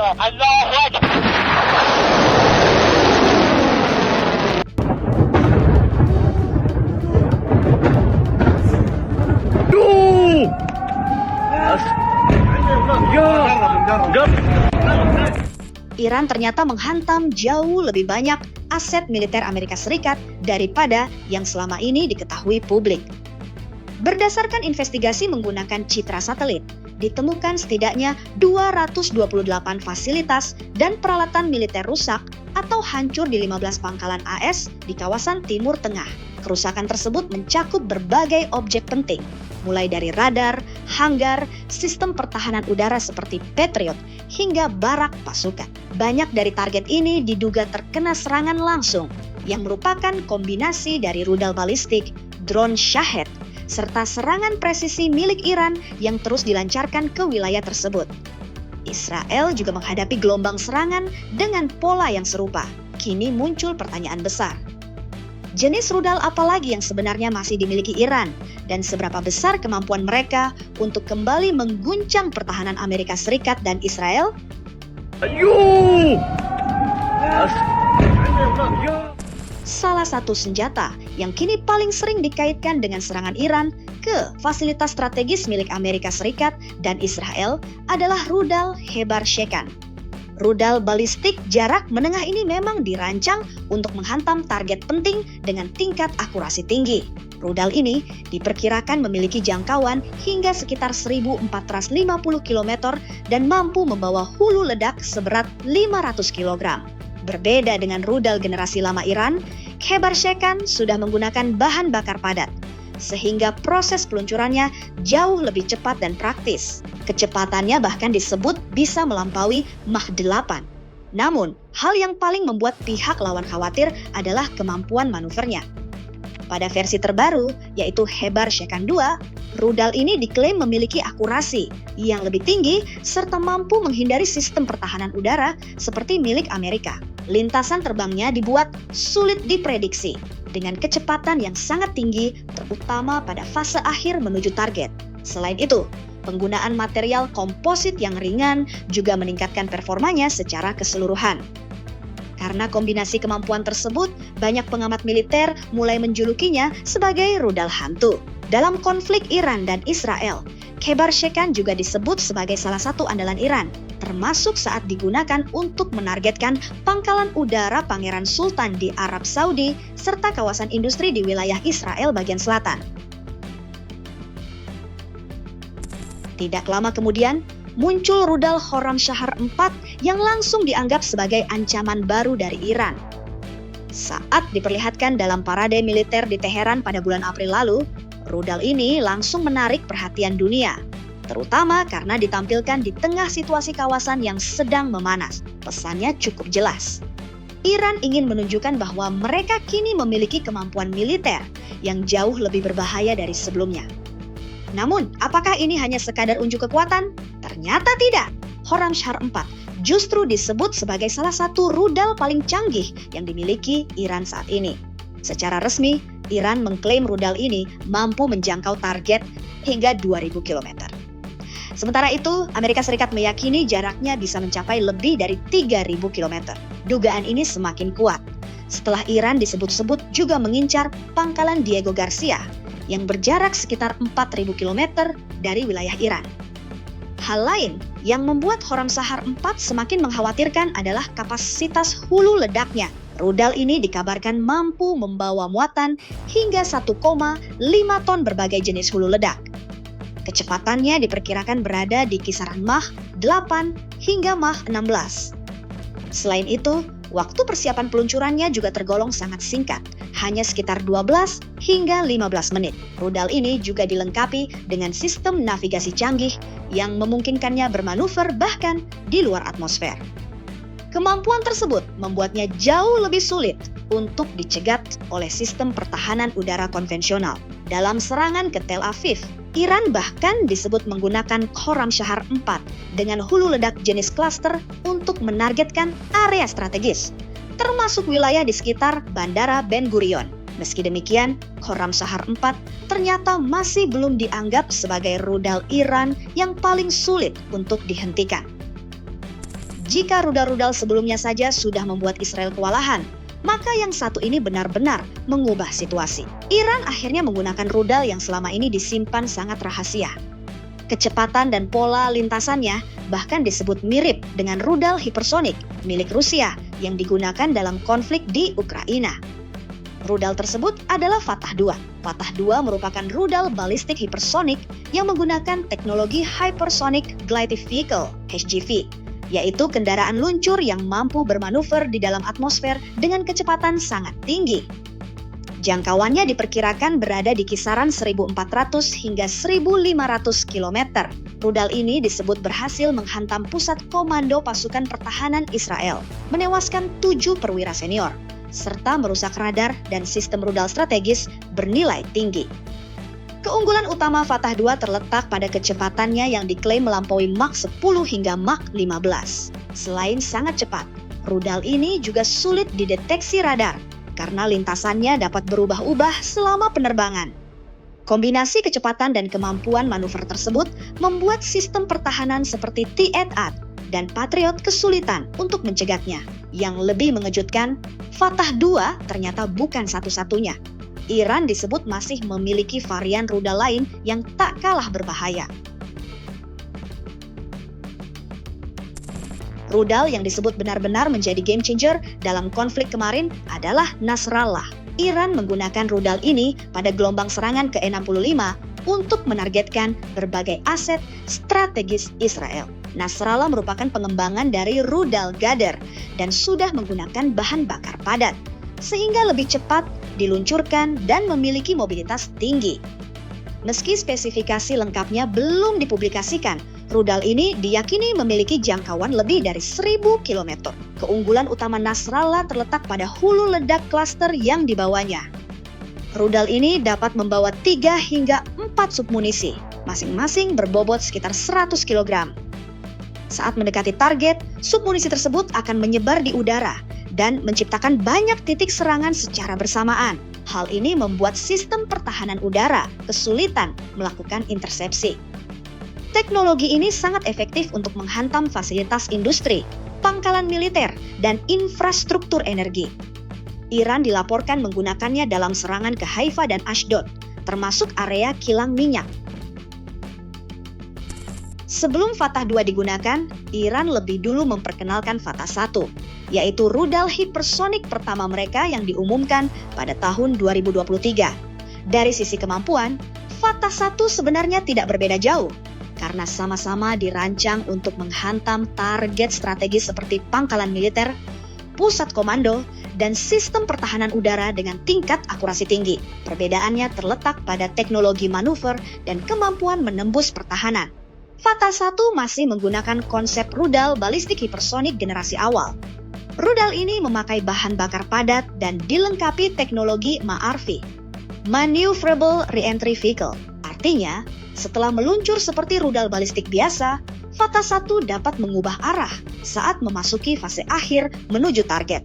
Allahu Akbar. Iran ternyata menghantam jauh lebih banyak aset militer Amerika Serikat daripada yang selama ini diketahui publik. Berdasarkan investigasi menggunakan citra satelit, ditemukan setidaknya 228 fasilitas dan peralatan militer rusak atau hancur di 15 pangkalan AS di kawasan Timur Tengah. Kerusakan tersebut mencakup berbagai objek penting, mulai dari radar, hanggar, sistem pertahanan udara seperti Patriot, hingga barak pasukan. Banyak dari target ini diduga terkena serangan langsung, yang merupakan kombinasi dari rudal balistik, drone Shahed, serta serangan presisi milik Iran yang terus dilancarkan ke wilayah tersebut. Israel juga menghadapi gelombang serangan dengan pola yang serupa. Kini muncul pertanyaan besar. Jenis rudal apa lagi yang sebenarnya masih dimiliki Iran, dan seberapa besar kemampuan mereka untuk kembali mengguncang pertahanan Amerika Serikat dan Israel? Salah satu senjata yang kini paling sering dikaitkan dengan serangan Iran ke fasilitas strategis milik Amerika Serikat dan Israel adalah rudal Hebar Shekan. Rudal balistik jarak menengah ini memang dirancang untuk menghantam target penting dengan tingkat akurasi tinggi. Rudal ini diperkirakan memiliki jangkauan hingga sekitar 1.450 km dan mampu membawa hulu ledak seberat 500 kg. Berbeda dengan rudal generasi lama Iran, Hebar Shekan sudah menggunakan bahan bakar padat, sehingga proses peluncurannya jauh lebih cepat dan praktis. Kecepatannya bahkan disebut bisa melampaui Mach 8. Namun, hal yang paling membuat pihak lawan khawatir adalah kemampuan manuvernya. Pada versi terbaru, yaitu Hebar Shekan 2, rudal ini diklaim memiliki akurasi yang lebih tinggi serta mampu menghindari sistem pertahanan udara seperti milik Amerika. Lintasan terbangnya dibuat sulit diprediksi, dengan kecepatan yang sangat tinggi, terutama pada fase akhir menuju target. Selain itu, penggunaan material komposit yang ringan juga meningkatkan performanya secara keseluruhan. Karena kombinasi kemampuan tersebut, banyak pengamat militer mulai menjulukinya sebagai rudal hantu. Dalam konflik Iran dan Israel, Hebar Shekan juga disebut sebagai salah satu andalan Iran, termasuk saat digunakan untuk menargetkan pangkalan udara Pangeran Sultan di Arab Saudi serta kawasan industri di wilayah Israel bagian selatan. Tidak lama kemudian, muncul rudal Khorramshahr 4 yang langsung dianggap sebagai ancaman baru dari Iran. Saat diperlihatkan dalam parade militer di Teheran pada bulan April lalu, rudal ini langsung menarik perhatian dunia, terutama karena ditampilkan di tengah situasi kawasan yang sedang memanas. Pesannya cukup jelas. Iran ingin menunjukkan bahwa mereka kini memiliki kemampuan militer yang jauh lebih berbahaya dari sebelumnya. Namun, apakah ini hanya sekadar unjuk kekuatan? Ternyata tidak. Khorramshahr 4 justru disebut sebagai salah satu rudal paling canggih yang dimiliki Iran saat ini. Secara resmi, Iran mengklaim rudal ini mampu menjangkau target hingga 2.000 km. Sementara itu, Amerika Serikat meyakini jaraknya bisa mencapai lebih dari 3.000 km. Dugaan ini semakin kuat setelah Iran disebut-sebut juga mengincar pangkalan Diego Garcia yang berjarak sekitar 4.000 km dari wilayah Iran. Hal lain yang membuat Khorramshahr 4 semakin mengkhawatirkan adalah kapasitas hulu ledaknya. Rudal ini dikabarkan mampu membawa muatan hingga 1,5 ton berbagai jenis hulu ledak. Kecepatannya diperkirakan berada di kisaran Mach 8 hingga Mach 16. Selain itu, waktu persiapan peluncurannya juga tergolong sangat singkat, hanya sekitar 12 hingga 15 menit. Rudal ini juga dilengkapi dengan sistem navigasi canggih yang memungkinkannya bermanuver bahkan di luar atmosfer. Kemampuan tersebut membuatnya jauh lebih sulit untuk dicegat oleh sistem pertahanan udara konvensional. Dalam serangan ke Tel Aviv, Iran bahkan disebut menggunakan Khorramshahr 4 dengan hulu ledak jenis cluster untuk menargetkan area strategis, termasuk wilayah di sekitar Bandara Ben Gurion. Meski demikian, Khorramshahr 4 ternyata masih belum dianggap sebagai rudal Iran yang paling sulit untuk dihentikan. Jika rudal-rudal sebelumnya saja sudah membuat Israel kewalahan, maka yang satu ini benar-benar mengubah situasi. Iran akhirnya menggunakan rudal yang selama ini disimpan sangat rahasia. Kecepatan dan pola lintasannya bahkan disebut mirip dengan rudal hipersonik milik Rusia yang digunakan dalam konflik di Ukraina. Rudal tersebut adalah Fatah 2. Fatah 2 merupakan rudal balistik hipersonik yang menggunakan teknologi Hypersonic Glide Vehicle (HGV), yaitu kendaraan luncur yang mampu bermanuver di dalam atmosfer dengan kecepatan sangat tinggi. Jangkauannya diperkirakan berada di kisaran 1.400 hingga 1.500 km. Rudal ini disebut berhasil menghantam pusat komando pasukan pertahanan Israel, menewaskan 7 perwira senior, serta merusak radar dan sistem rudal strategis bernilai tinggi. Keunggulan utama Fatah 2 terletak pada kecepatannya yang diklaim melampaui Mach 10 hingga Mach 15. Selain sangat cepat, rudal ini juga sulit dideteksi radar karena lintasannya dapat berubah-ubah selama penerbangan. Kombinasi kecepatan dan kemampuan manuver tersebut membuat sistem pertahanan seperti T-AT dan Patriot kesulitan untuk mencegahnya. Yang lebih mengejutkan, Fatah 2 ternyata bukan satu-satunya. Iran disebut masih memiliki varian rudal lain yang tak kalah berbahaya. Rudal yang disebut benar-benar menjadi game changer dalam konflik kemarin adalah Nasrallah. Iran menggunakan rudal ini pada gelombang serangan ke-65 untuk menargetkan berbagai aset strategis Israel. Nasrallah merupakan pengembangan dari rudal Ghadar dan sudah menggunakan bahan bakar padat, sehingga lebih cepat diluncurkan dan memiliki mobilitas tinggi. Meski spesifikasi lengkapnya belum dipublikasikan, rudal ini diyakini memiliki jangkauan lebih dari 1.000 km. Keunggulan utama Nasrallah terletak pada hulu ledak klaster yang dibawanya. Rudal ini dapat membawa 3 hingga 4 submunisi, masing-masing berbobot sekitar 100 kg. Saat mendekati target, submunisi tersebut akan menyebar di udara dan menciptakan banyak titik serangan secara bersamaan. Hal ini membuat sistem pertahanan udara kesulitan melakukan intersepsi. Teknologi ini sangat efektif untuk menghantam fasilitas industri, pangkalan militer, dan infrastruktur energi. Iran dilaporkan menggunakannya dalam serangan ke Haifa dan Ashdod, termasuk area kilang minyak. Sebelum Fatah 2 digunakan, Iran lebih dulu memperkenalkan Fatah 1, yaitu rudal hipersonik pertama mereka yang diumumkan pada tahun 2023. Dari sisi kemampuan, Fatah 1 sebenarnya tidak berbeda jauh, karena sama-sama dirancang untuk menghantam target strategis seperti pangkalan militer, pusat komando, dan sistem pertahanan udara dengan tingkat akurasi tinggi. Perbedaannya terletak pada teknologi manuver dan kemampuan menembus pertahanan. Fatah 1 masih menggunakan konsep rudal balistik hipersonik generasi awal. Rudal ini memakai bahan bakar padat dan dilengkapi teknologi MARV, Maneuverable Reentry Vehicle. Artinya, setelah meluncur seperti rudal balistik biasa, Fatah 1 dapat mengubah arah saat memasuki fase akhir menuju target.